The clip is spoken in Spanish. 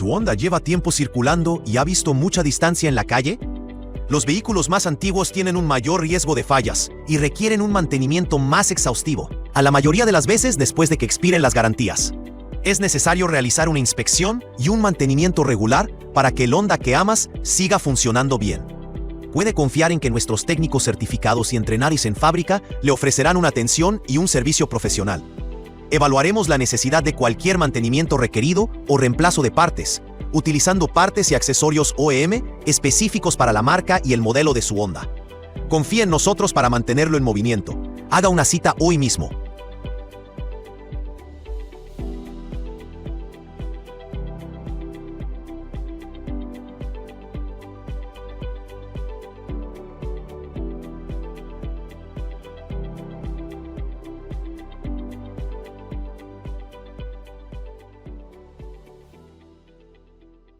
¿Su Honda lleva tiempo circulando y ha visto mucha distancia en la calle? Los vehículos más antiguos tienen un mayor riesgo de fallas y requieren un mantenimiento más exhaustivo, a la mayoría de las veces después de que expiren las garantías. Es necesario realizar una inspección y un mantenimiento regular para que el Honda que amas siga funcionando bien. Puede confiar en que nuestros técnicos certificados y entrenados en fábrica le ofrecerán una atención y un servicio profesional. Evaluaremos la necesidad de cualquier mantenimiento requerido o reemplazo de partes, utilizando partes y accesorios OEM específicos para la marca y el modelo de su Honda. Confíe en nosotros para mantenerlo en movimiento. Haga una cita hoy mismo.